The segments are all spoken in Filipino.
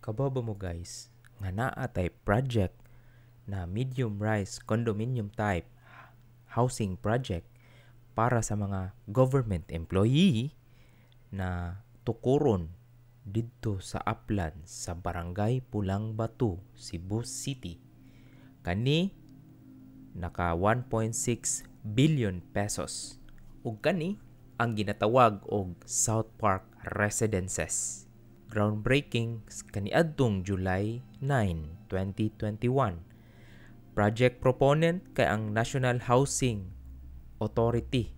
Kababa mo guys, nga naa tay project na medium-rise condominium type housing project para sa mga government employee na tukuron didto sa Aplan sa Barangay Pulang Batu, Cebu City. Kani naka 1.6 billion pesos. Ug kani ang ginatawag og South Park Residences. Groundbreaking kaniadtong July 9, 2021. Project proponent kay ang National Housing Authority.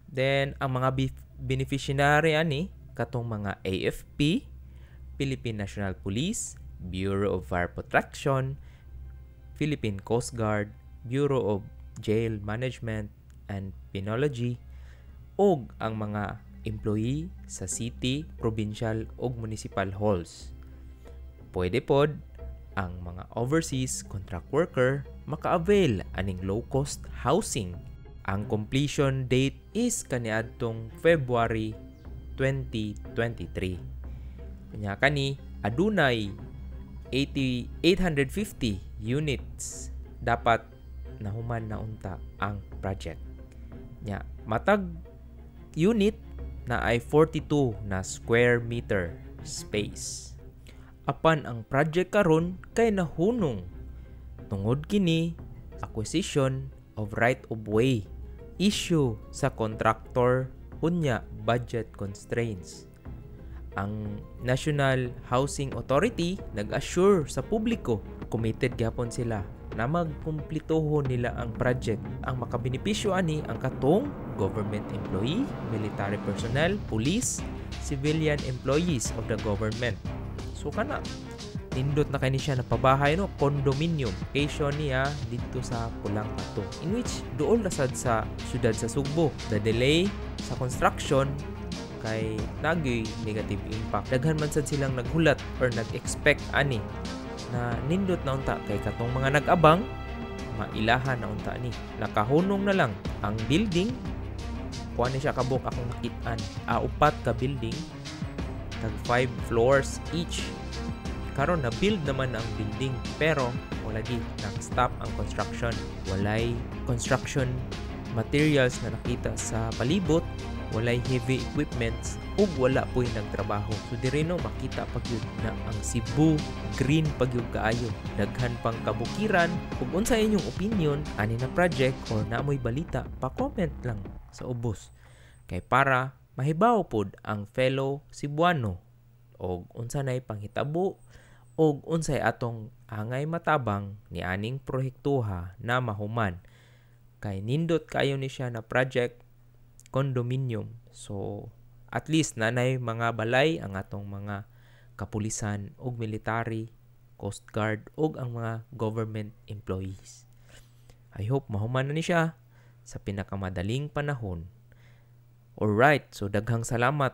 Then ang mga beneficiary ani katong mga AFP, Philippine National Police, Bureau of Fire Protection, Philippine Coast Guard, Bureau of Jail Management and Penology, ug ang mga employee sa city, provincial ug municipal halls. Pwede pod ang mga overseas contract worker maka-avail aning low-cost housing. Ang completion date is kaniadtong February 2023. Kanya kani adunay 850 units dapat nahuman na unta ang project. Nya matag unit na ay 42 na square meter space. Apan ang project karon kay nahunong tungod kini acquisition of right of way issue sa contractor unya budget constraints. Ang National Housing Authority nag-assure sa publiko committed gyapon sila na magkumplituhon nila ang project. Ang makabenepisyo ani ang katong government employee, military personnel, police, civilian employees of the government. So kana nindot na kani siya na pabahay no condominium location niya dito sa Pulang Batu, in which duol rasad sa syudad sa Sugbo. The delay sa construction kay nagyoy negative impact. Daghan man sad silang naghulat or nag-expect ani na nindot na unta kay katong mga nag-abang mailahan na unta ni. Nakahunong na lang ang building. Kuha ni siya kabuk akong nakit-an. Upat ka building tag 5 floors each. Karon na build naman ang building pero wala di nag-stop ang construction. Walay construction materials na nakita sa palibot, walay heavy equipments ug wala po'y nagtrabaho. So diri no makita pag yun na ang Cebu green pag yun kaayo. Daghan pang kabukiran. Kung unsa inyong opinion ani na project or naamoy balita, pa-comment lang sa ubos. Kay para mahibaw pod ang fellow Cebuano og unsa nay panghitabo og unsay atong angay matabang ni aning proyektuha na mahuman. Kay nindot kayo ni siya na project condominium. So at least nanay mga balay ang atong mga kapulisan ug military, coast guard ug ang mga government employees. I hope mahuman na ni siya sa pinakamadaling panahon. Alright, so daghang salamat